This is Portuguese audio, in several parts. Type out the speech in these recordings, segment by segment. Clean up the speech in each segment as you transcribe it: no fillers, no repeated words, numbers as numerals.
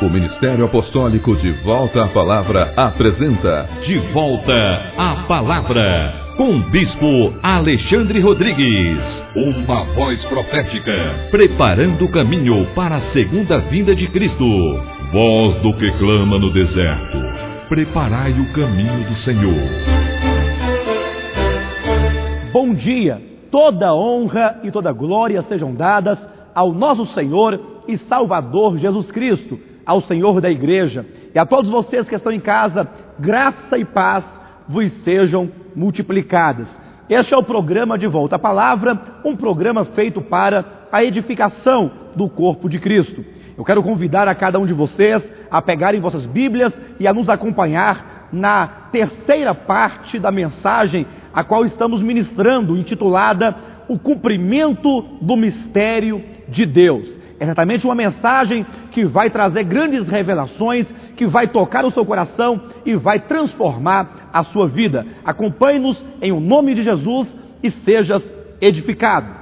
O Ministério Apostólico De Volta à Palavra apresenta De Volta à Palavra, com o Bispo Alexandre Rodrigues. Uma voz profética, preparando o caminho para a segunda vinda de Cristo. Voz do que clama no deserto, preparai o caminho do Senhor. Bom dia, toda honra e toda glória sejam dadas ao nosso Senhor e Salvador Jesus Cristo, ao Senhor da Igreja, e a todos vocês que estão em casa, graça e paz vos sejam multiplicadas. Este é o programa De Volta à Palavra, um programa feito para a edificação do corpo de Cristo. Eu quero convidar a cada um de vocês a pegarem vossas Bíblias e a nos acompanhar na terceira parte da mensagem a qual estamos ministrando, intitulada O Cumprimento do Mistério de Deus. É certamente uma mensagem que vai trazer grandes revelações, que vai tocar o seu coração e vai transformar a sua vida. Acompanhe-nos em o nome de Jesus e sejas edificado.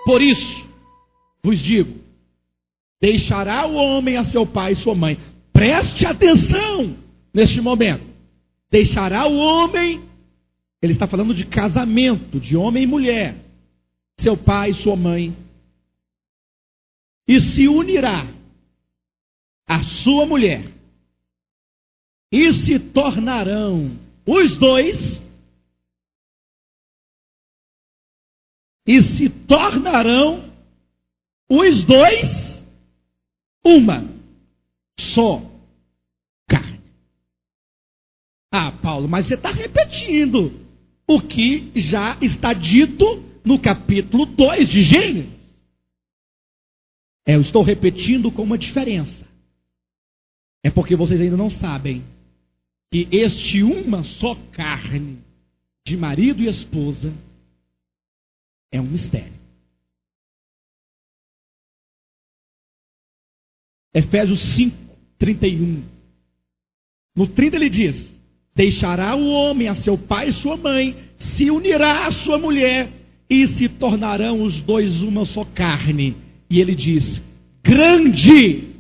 Por isso, vos digo, deixará o homem a seu pai e sua mãe. Preste atenção neste momento. Deixará o homem, ele está falando de casamento, de homem e mulher, seu pai e sua mãe, e se unirá à sua mulher, e se tornarão os dois, uma só carne. Ah, Paulo, mas você está repetindo o que já está dito no capítulo 2 de Gênesis. Eu estou repetindo com uma diferença. É porque vocês ainda não sabem que este uma só carne de marido e esposa é um mistério. Efésios 5, 31. No 30 ele diz: deixará o homem a seu pai e sua mãe, se unirá à sua mulher, e se tornarão os dois uma só carne. E ele diz: grande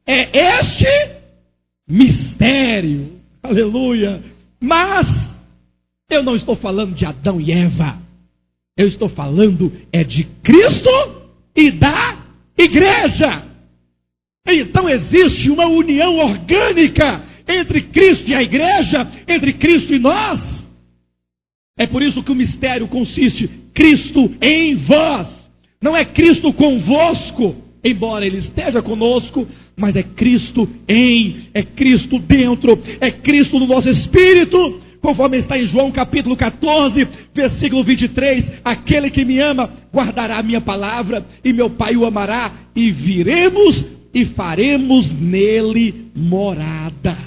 é este mistério. Aleluia. Mas eu não estou falando de Adão e Eva. Eu estou falando de Cristo e da Igreja. Então existe uma união orgânica entre Cristo e a Igreja, entre Cristo e nós. É por isso que o mistério consiste: Cristo em vós. Não é Cristo convosco, embora Ele esteja conosco, mas é Cristo é Cristo dentro, é Cristo no nosso espírito. Conforme está em João capítulo 14, versículo 23, aquele que me ama guardará a minha palavra, e meu Pai o amará, e viremos e faremos nele morada.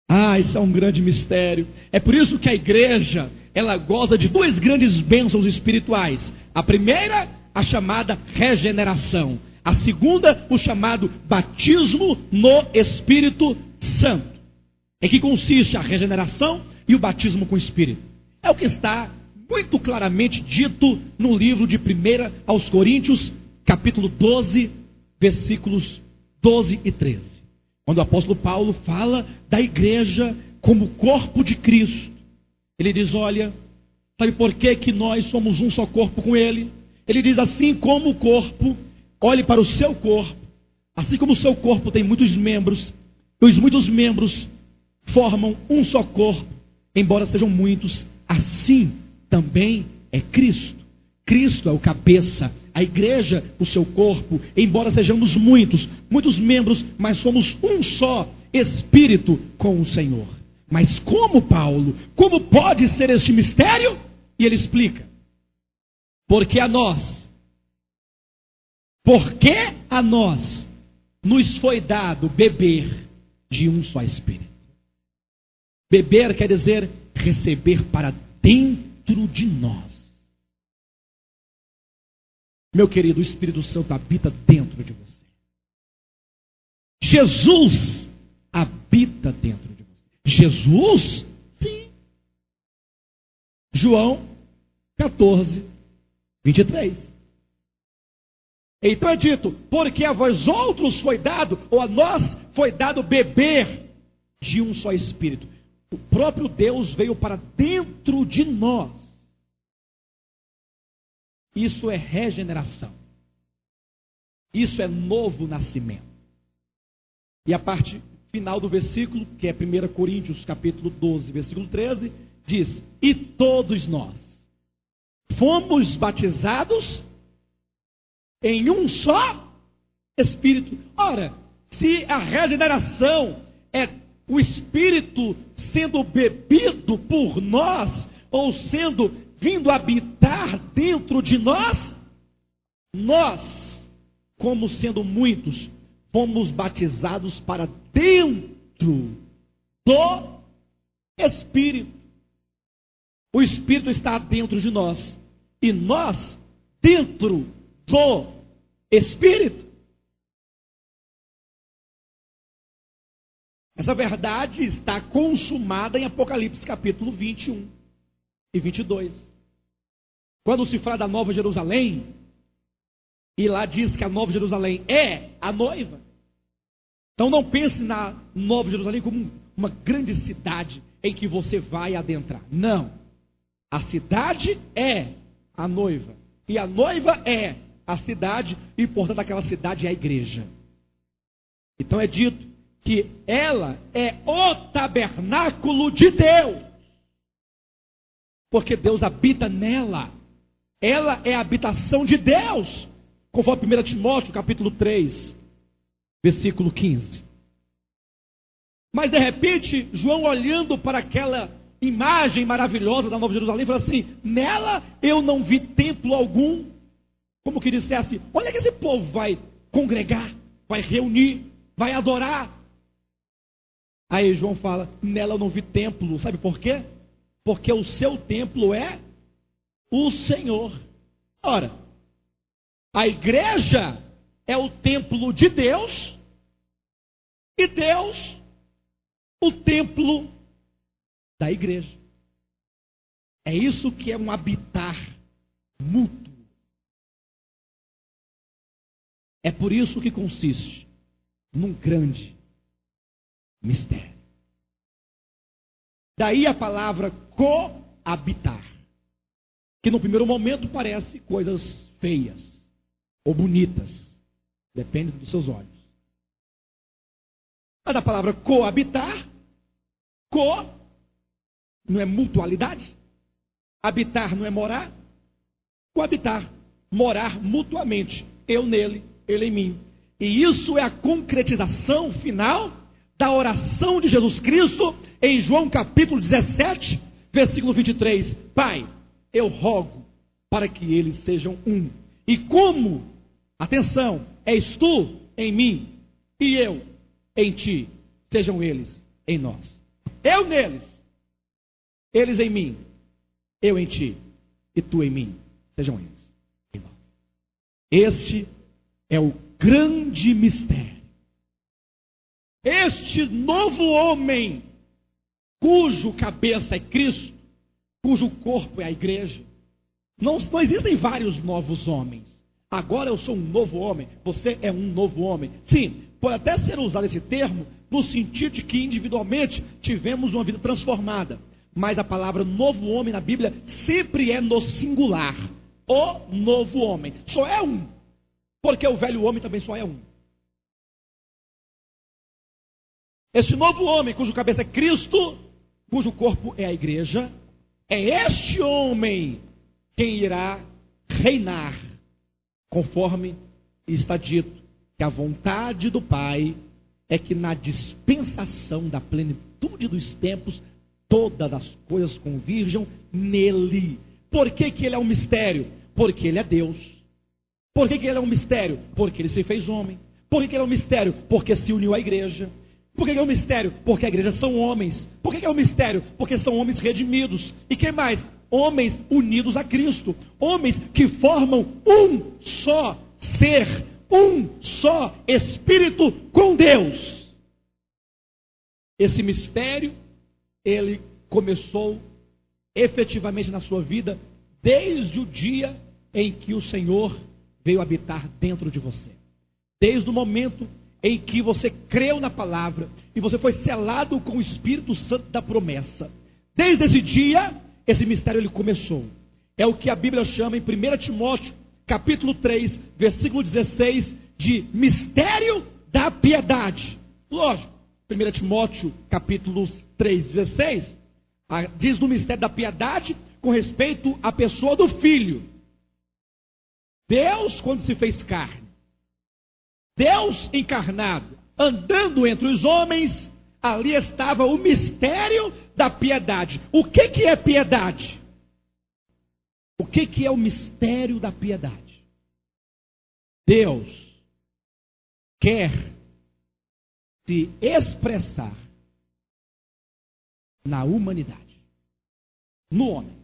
Ah, isso é um grande mistério. É por isso que a igreja, ela goza de duas grandes bênçãos espirituais. A primeira, a chamada regeneração. A segunda, o chamado batismo no Espírito Santo. Em que consiste a regeneração e o batismo com o Espírito? É o que está muito claramente dito no livro de 1 aos Coríntios, capítulo 12, versículos 12 e 13. Quando o apóstolo Paulo fala da igreja como corpo de Cristo, ele diz: olha, sabe por que nós somos um só corpo com Ele? Ele diz: assim como o corpo, olhe para o seu corpo, assim como o seu corpo tem muitos membros, e os muitos membros formam um só corpo, embora sejam muitos, assim também é Cristo. Cristo é o cabeça, a igreja o seu corpo, embora sejamos muitos membros, mas somos um só espírito com o Senhor. Mas como, Paulo? Como pode ser este mistério? E ele explica: porque a nós nos foi dado beber de um só espírito. Beber quer dizer receber para dentro de nós. Meu querido, o Espírito Santo habita dentro de você. Jesus habita dentro de você. Jesus? Sim. João 14, 23. Então é dito, porque a vós outros foi dado, ou a nós foi dado beber de um só Espírito. O próprio Deus veio para dentro de nós. Isso é regeneração. Isso é novo nascimento. E a parte final do versículo, que é 1 Coríntios capítulo 12, versículo 13, diz: e todos nós fomos batizados em um só Espírito. Ora, se a regeneração é o Espírito sendo bebido por nós, ou sendo vindo habitar dentro de nós, nós, como sendo muitos, fomos batizados para dentro do Espírito. O Espírito está dentro de nós, e nós dentro do Espírito. Essa verdade está consumada em Apocalipse capítulo 21 e 22. Quando se fala da Nova Jerusalém, e lá diz que a Nova Jerusalém é a noiva. Então não pense na Nova Jerusalém como uma grande cidade em que você vai adentrar. Não. A cidade é a noiva. E a noiva é a cidade, e portanto aquela cidade é a igreja. Então é dito que ela é o tabernáculo de Deus. Porque Deus habita nela. Ela é a habitação de Deus. Conforme 1 Timóteo capítulo 3, versículo 15. Mas de repente, João olhando para aquela imagem maravilhosa da Nova Jerusalém, fala assim: nela eu não vi templo algum. Como que dissesse: olha que esse povo vai congregar, vai reunir, vai adorar. Aí João fala: nela eu não vi templo. Sabe por quê? Porque o seu templo é o Senhor. Ora, a igreja é o templo de Deus, e Deus o templo da igreja. É isso que é um habitar mútuo. É por isso que consiste num grande mistério. Daí a palavra coabitar, que no primeiro momento parece coisas feias ou bonitas, depende dos seus olhos. Mas a palavra coabitar, não é mutualidade? Habitar não é morar? Coabitar, morar mutuamente, eu nele, ele em mim. E isso é a concretização final da oração de Jesus Cristo em João capítulo 17, versículo 23. Pai, eu rogo para que eles sejam um. E como, atenção, és tu em mim e eu em ti, sejam eles em nós. Eu neles, eles em mim, eu em ti e tu em mim, sejam eles em nós. Este é o grande mistério. Este novo homem, cujo cabeça é Cristo, cujo corpo é a igreja. Não existem vários novos homens. Agora eu sou um novo homem, você é um novo homem. Sim, pode até ser usado esse termo no sentido de que individualmente tivemos uma vida transformada. Mas a palavra novo homem na Bíblia sempre é no singular. O novo homem. Só é um. Porque o velho homem também só é um. Esse novo homem, cujo cabeça é Cristo, cujo corpo é a igreja, é este homem quem irá reinar, conforme está dito, que a vontade do Pai é que na dispensação da plenitude dos tempos, todas as coisas convirjam nele. Por que que ele é um mistério? Porque ele é Deus. Por que que ele é um mistério? Porque ele se fez homem. Por que que ele é um mistério? Porque se uniu à igreja. Por que é um mistério? Porque a igreja são homens. Por que é um mistério? Porque são homens redimidos. E quem mais? Homens unidos a Cristo. Homens que formam um só ser, um só Espírito com Deus. Esse mistério, ele começou efetivamente na sua vida desde o dia em que o Senhor veio habitar dentro de você. Desde o momento em que você creu na palavra e você foi selado com o Espírito Santo da promessa. Desde esse dia, esse mistério ele começou. É o que a Bíblia chama em 1 Timóteo, capítulo 3, versículo 16, de mistério da piedade. Lógico, 1 Timóteo, capítulo 3, 16, diz do mistério da piedade com respeito à pessoa do Filho. Deus, quando se fez carne, Deus encarnado, andando entre os homens, ali estava o mistério da piedade. O que é piedade? O que é o mistério da piedade? Deus quer se expressar na humanidade, no homem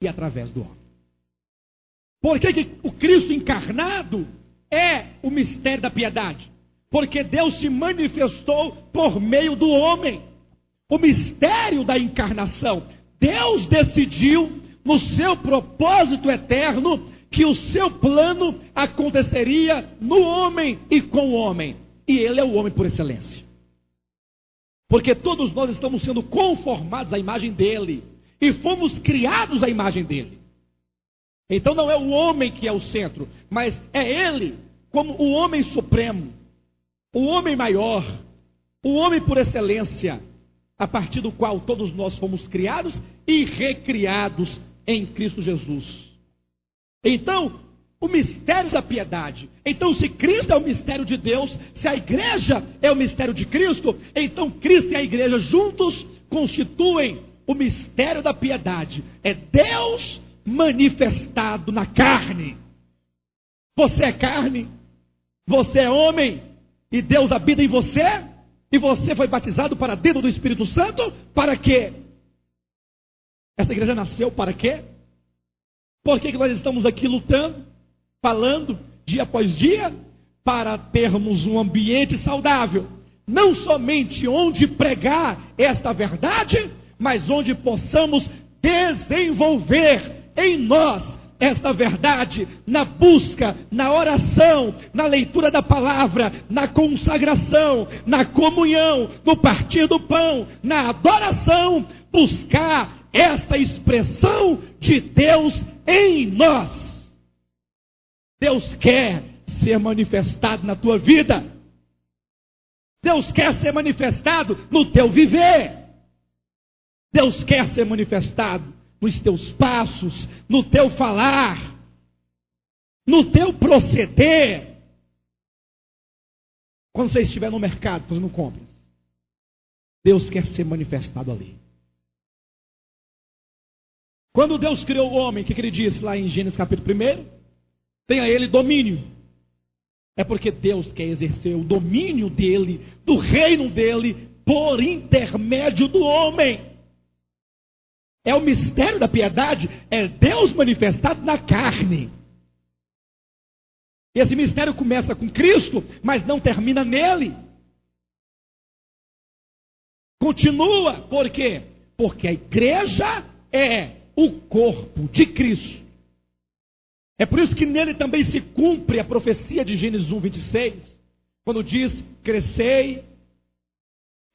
e através do homem. Por que o Cristo encarnado é o mistério da piedade? Porque Deus se manifestou por meio do homem. O mistério da encarnação. Deus decidiu, no seu propósito eterno, que o seu plano aconteceria no homem e com o homem. E ele é o homem por excelência. Porque todos nós estamos sendo conformados à imagem dele. E fomos criados à imagem dele. Então não é o homem que é o centro, mas é ele como o homem supremo, o homem maior, o homem por excelência, a partir do qual todos nós fomos criados e recriados em Cristo Jesus. Então, o mistério da piedade. Então, se Cristo é o mistério de Deus, se a igreja é o mistério de Cristo, então Cristo e a igreja juntos constituem o mistério da piedade. É Deus manifestado na carne. Você é carne, você é homem, e Deus habita em você, e você foi batizado para dentro do Espírito Santo. Para quê? Essa igreja nasceu para quê? Por que nós estamos aqui lutando, falando dia após dia? Para termos um ambiente saudável, não somente onde pregar esta verdade, mas onde possamos desenvolver em nós esta verdade, na busca, na oração, na leitura da palavra, na consagração, na comunhão, no partir do pão, na adoração, buscar esta expressão de Deus em nós. Deus quer ser manifestado na tua vida. Deus quer ser manifestado no teu viver. Deus quer ser manifestado nos teus passos, no teu falar, no teu proceder. Quando você estiver no mercado fazendo compras, Deus quer ser manifestado ali. Quando Deus criou o homem, o que ele disse lá em Gênesis capítulo 1? Tenha ele domínio. É porque Deus quer exercer o domínio dele, do reino dele, por intermédio do homem. É o mistério da piedade, é Deus manifestado na carne. Esse mistério começa com Cristo, mas não termina nele. Continua, por quê? Porque a igreja é o corpo de Cristo. É por isso que nele também se cumpre a profecia de Gênesis 1, 26, quando diz: crescei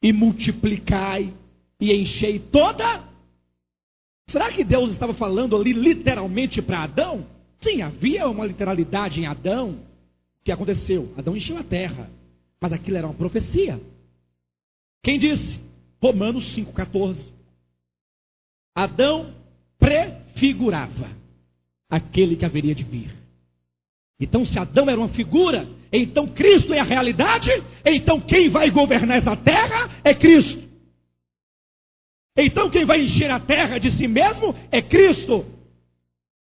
e multiplicai e enchei toda. Será que Deus estava falando ali literalmente para Adão? Sim, havia uma literalidade em Adão. O que aconteceu? Adão encheu a terra, mas aquilo era uma profecia. Quem disse? Romanos 5,14. Adão prefigurava aquele que haveria de vir. Então, se Adão era uma figura, então Cristo é a realidade. Então quem vai governar essa terra é Cristo. Então quem vai encher a terra de si mesmo é Cristo.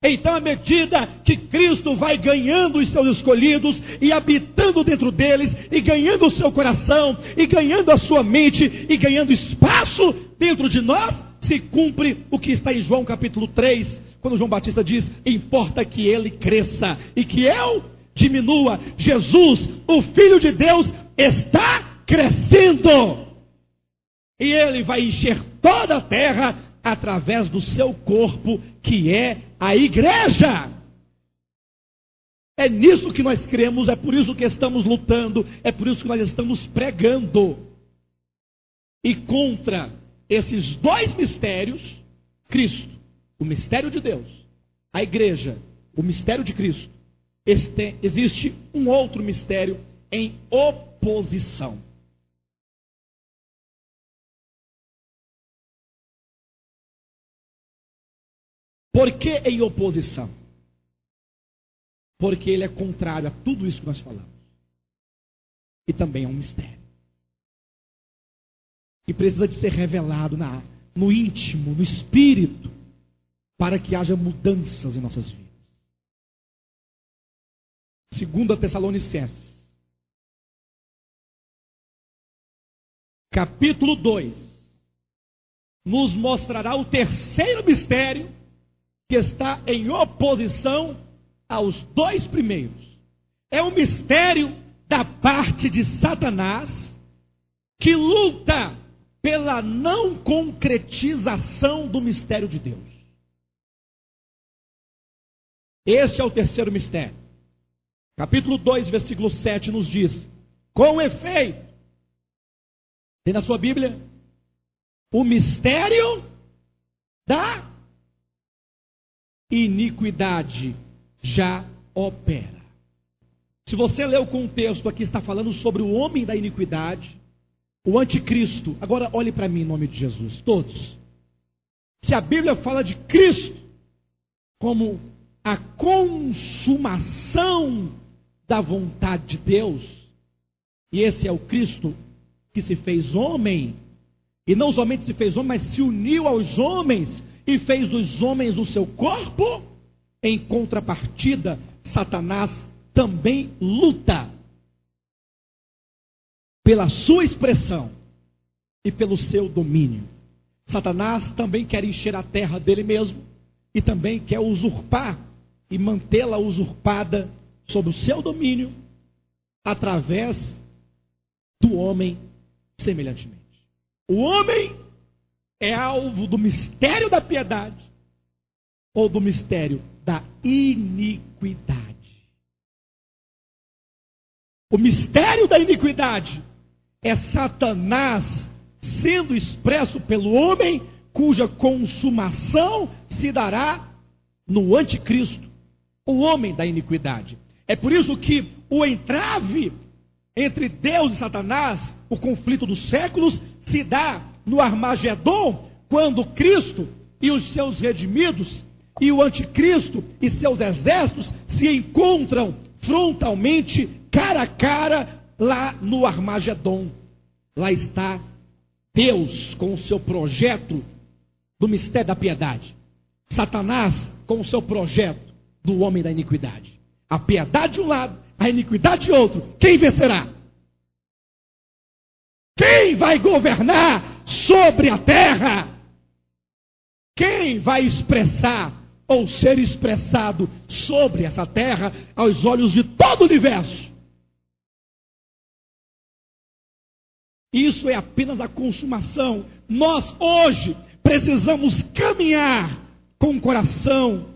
Então, à medida que Cristo vai ganhando os seus escolhidos e habitando dentro deles, e ganhando o seu coração, e ganhando a sua mente, e ganhando espaço dentro de nós, se cumpre o que está em João capítulo 3, quando João Batista diz: importa que ele cresça e que eu diminua. Jesus, o Filho de Deus, está crescendo. E ele vai encher toda a terra através do seu corpo, que é a igreja. É nisso que nós cremos, é por isso que estamos lutando, é por isso que nós estamos pregando. E contra esses dois mistérios, Cristo, o mistério de Deus, a igreja, o mistério de Cristo, existe um outro mistério em oposição. Por que em oposição? Porque ele é contrário a tudo isso que nós falamos. E também é um mistério. E precisa de ser revelado no íntimo, no espírito, para que haja mudanças em nossas vidas. 2 Tessalonicenses, capítulo 2, nos mostrará o terceiro mistério, que está em oposição aos dois primeiros. É um mistério da parte de Satanás, que luta pela não concretização do mistério de Deus. Este é o terceiro mistério. Capítulo 2, versículo 7 nos diz: com efeito, tem na sua Bíblia, o mistério da iniquidade já opera. Se você ler o contexto aqui, está falando sobre o homem da iniquidade, o anticristo. Agora olhe para mim em nome de Jesus, todos. Se a Bíblia fala de Cristo como a consumação da vontade de Deus, e esse é o Cristo que se fez homem, e não somente se fez homem, mas se uniu aos homens e fez dos homens o seu corpo, em contrapartida, Satanás também luta pela sua expressão e pelo seu domínio. Satanás também quer encher a terra dele mesmo e também quer usurpar e mantê-la usurpada sob o seu domínio através do homem semelhantemente. O homem é alvo do mistério da piedade ou do mistério da iniquidade. O mistério da iniquidade é Satanás sendo expresso pelo homem, cuja consumação se dará no anticristo, o homem da iniquidade. É por isso que o entrave entre Deus e Satanás, o conflito dos séculos, se dá no Armagedon, quando Cristo e os seus redimidos e o anticristo e seus exércitos se encontram frontalmente, cara a cara, lá no Armagedon. Lá está Deus com o seu projeto do mistério da piedade, Satanás com o seu projeto do homem da iniquidade. A piedade de um lado, a iniquidade de outro. Quem vencerá? Quem vai governar sobre a terra? Quem vai expressar ou ser expressado sobre essa terra aos olhos de todo o universo? Isso é apenas a consumação. Nós hoje precisamos caminhar com coração,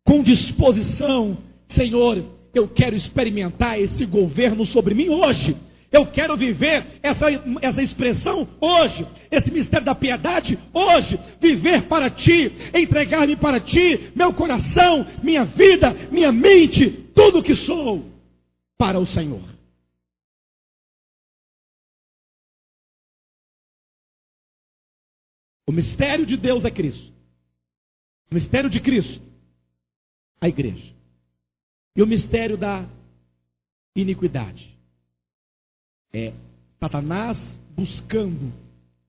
com disposição. Senhor, eu quero experimentar esse governo sobre mim hoje. Eu quero viver essa expressão hoje, esse mistério da piedade hoje, viver para Ti, entregar-me para Ti, meu coração, minha vida, minha mente, tudo que sou, para o Senhor. O mistério de Deus é Cristo. O mistério de Cristo, a igreja. E o mistério da iniquidade é Satanás buscando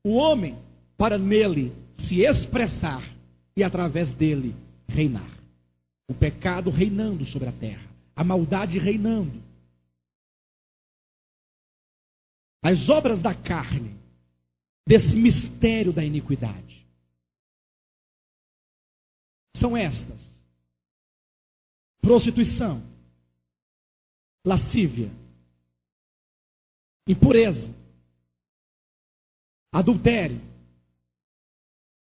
o homem para nele se expressar e através dele reinar. O pecado reinando sobre a terra, a maldade reinando. As obras da carne, desse mistério da iniquidade, são estas: prostituição, lascívia, impureza, adultério,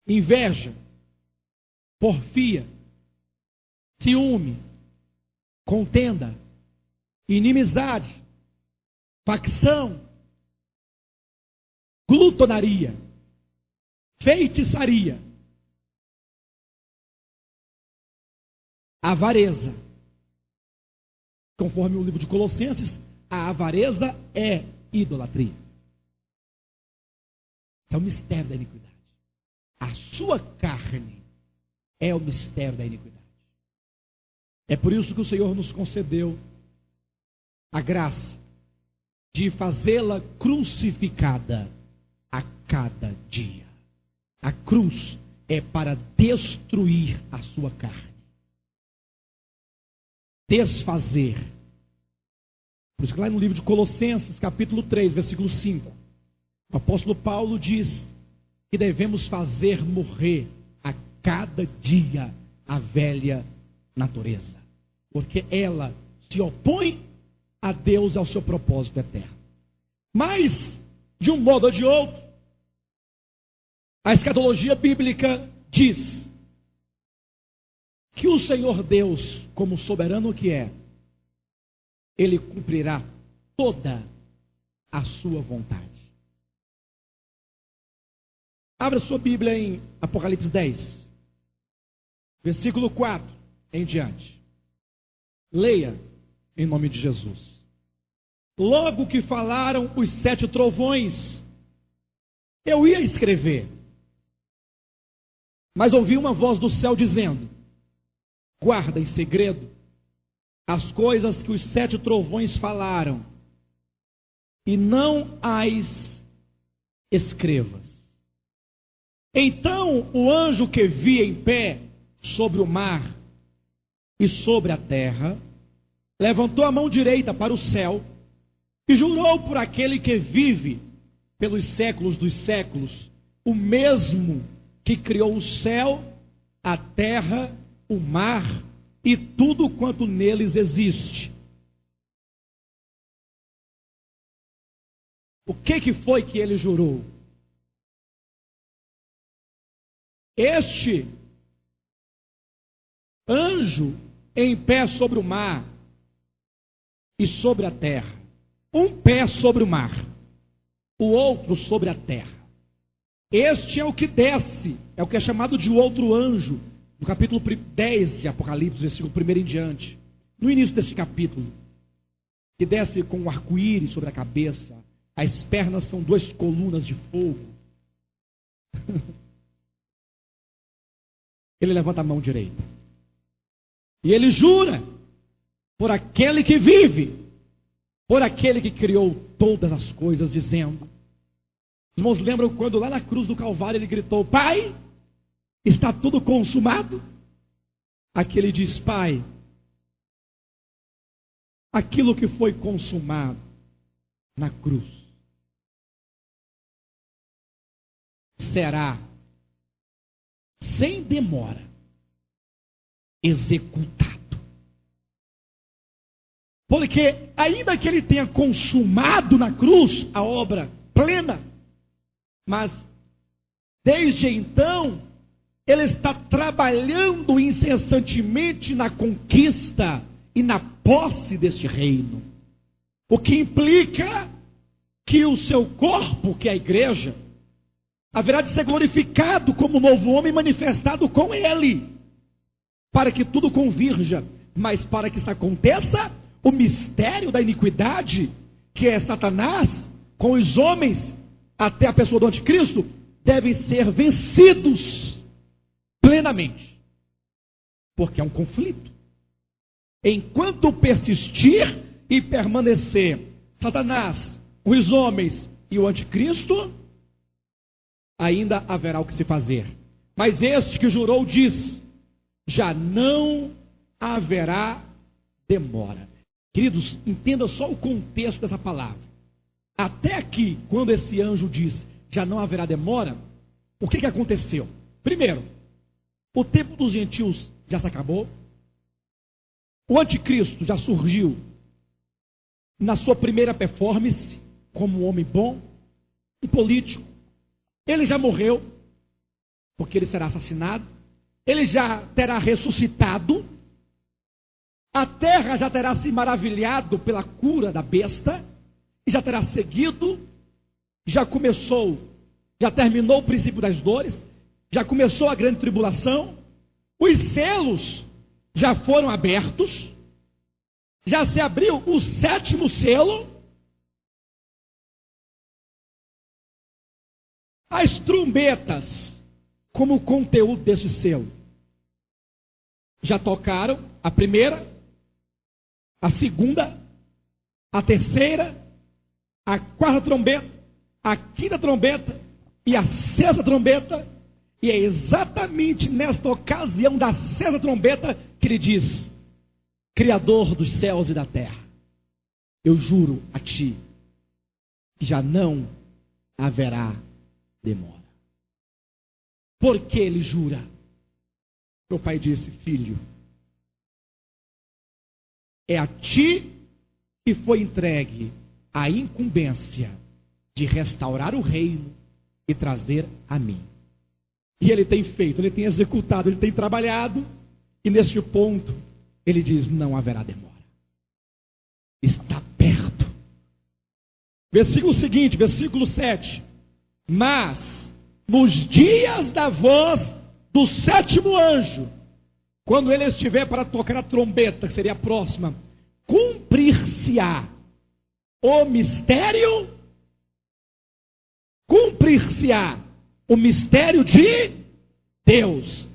inveja, porfia, ciúme, contenda, inimizade, facção, glutonaria, feitiçaria, avareza. Conforme o livro de Colossenses, a avareza é idolatria. É o mistério da iniquidade. A sua carne é o mistério da iniquidade. É por isso que o Senhor nos concedeu a graça de fazê-la crucificada a cada dia. A cruz é para destruir a sua carne, desfazer. Por isso que lá no livro de Colossenses, capítulo 3, versículo 5, o apóstolo Paulo diz que devemos fazer morrer a cada dia a velha natureza, porque ela se opõe a Deus e ao seu propósito eterno. Mas, de um modo ou de outro, a escatologia bíblica diz que o Senhor Deus, como soberano que é, Ele cumprirá toda a sua vontade. Abra sua Bíblia em Apocalipse 10, versículo 4 em diante. Leia em nome de Jesus. Logo que falaram os 7 trovões, eu ia escrever, mas ouvi uma voz do céu dizendo: guarda em segredo as coisas que os 7 trovões falaram, e não as escrevas. Então o anjo que via em pé sobre o mar e sobre a terra levantou a mão direita para o céu e jurou por aquele que vive pelos séculos dos séculos, o mesmo que criou o céu, a terra, o mar e tudo quanto neles existe. O que foi que ele jurou? Este anjo em pé sobre o mar e sobre a terra, um pé sobre o mar, o outro sobre a terra. Este é o que desce, é o que é chamado de outro anjo, no capítulo 10 de Apocalipse, versículo 1 em diante, no início desse capítulo, que desce com um arco-íris sobre a cabeça, as pernas são 2 colunas de fogo. Ele levanta a mão direita e ele jura por aquele que vive, por aquele que criou todas as coisas, dizendo: os irmãos lembram quando lá na cruz do Calvário ele gritou: Pai, está tudo consumado? Aqui ele diz: Pai, aquilo que foi consumado na cruz será sem demora executado. Porque ainda que ele tenha consumado na cruz a obra plena, mas desde então ele está trabalhando incessantemente na conquista e na posse deste reino, o que implica que o seu corpo, que é a igreja, haverá de ser glorificado como novo homem manifestado com ele, para que tudo convirja. Mas para que isso aconteça, o mistério da iniquidade, que é Satanás, com os homens, até a pessoa do anticristo, devem ser vencidos plenamente, porque é um conflito. Enquanto persistir e permanecer Satanás, os homens e o anticristo, ainda haverá o que se fazer. Mas este que jurou diz: já não haverá demora. Queridos, entenda só o contexto dessa palavra. Até aqui, quando esse anjo diz, já não haverá demora, o que aconteceu? Primeiro, o tempo dos gentios já se acabou. O anticristo já surgiu na sua primeira performance, como um homem bom e político. Ele já morreu, porque ele será assassinado. Ele já terá ressuscitado. A terra já terá se maravilhado pela cura da besta. E já terá seguido. Já começou, já terminou o princípio das dores. Já começou a grande tribulação. Os selos já foram abertos. Já se abriu o 7º selo. As trombetas, como conteúdo desse selo, já tocaram a primeira, a segunda, a terceira, a quarta trombeta, a quinta trombeta e a sexta trombeta. E é exatamente nesta ocasião da sexta trombeta que ele diz: Criador dos céus e da terra, eu juro a ti que já não haverá demora. Por que ele jura? Meu pai disse: filho, é a ti que foi entregue a incumbência de restaurar o reino e trazer a mim. E ele tem feito, ele tem executado, ele tem trabalhado, e neste ponto ele diz: não haverá demora. Está perto. Versículo seguinte, versículo 7. Mas nos dias da voz do 7º anjo, quando ele estiver para tocar a trombeta, que seria a próxima, cumprir-se-á o mistério, o mistério de Deus.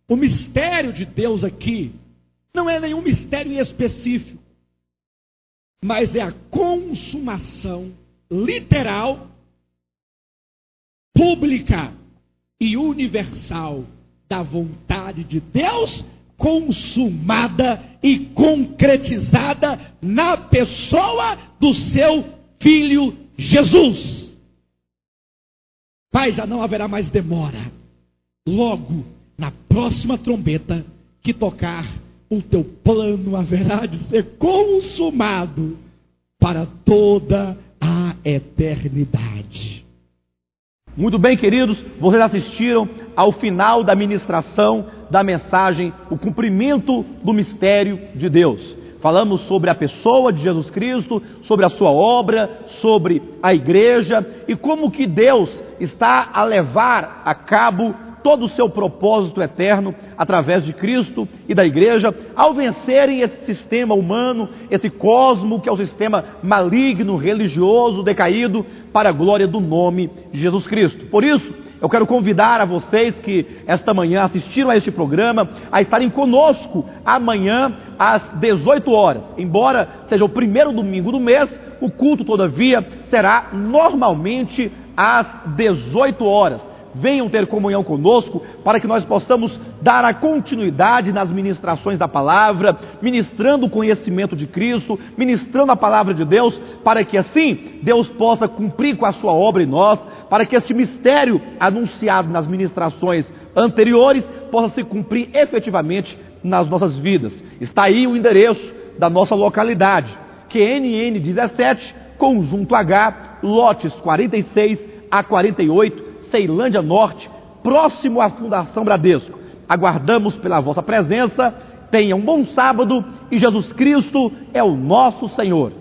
O mistério de Deus aqui não é nenhum mistério em específico, mas é a consumação literal, pública e universal da vontade de Deus, consumada e concretizada na pessoa do seu Filho Jesus. Pai, já não haverá mais demora. Logo, na próxima trombeta que tocar, o teu plano haverá de ser consumado para toda a eternidade. Muito bem, queridos, vocês assistiram ao final da ministração da mensagem, o cumprimento do mistério de Deus. Falamos sobre a pessoa de Jesus Cristo, sobre a sua obra, sobre a igreja e como que Deus está a levar a cabo todo o seu propósito eterno através de Cristo e da igreja, ao vencerem esse sistema humano, esse cosmo que é o sistema maligno, religioso, decaído, para a glória do nome de Jesus Cristo. Por isso, eu quero convidar a vocês que esta manhã assistiram a este programa, a estarem conosco amanhã às 18 horas. Embora seja o primeiro domingo do mês, o culto, todavia, será normalmente às 18 horas. Venham ter comunhão conosco para que nós possamos dar a continuidade nas ministrações da palavra, ministrando o conhecimento de Cristo, ministrando a palavra de Deus, para que assim Deus possa cumprir com a sua obra em nós, para que esse mistério anunciado nas ministrações anteriores possa se cumprir efetivamente nas nossas vidas. Está aí o endereço da nossa localidade, QNN 17, Conjunto H, lotes 46 a 48, Ceilândia Norte, próximo à Fundação Bradesco. Aguardamos pela vossa presença. Tenha um bom sábado e Jesus Cristo é o nosso Senhor.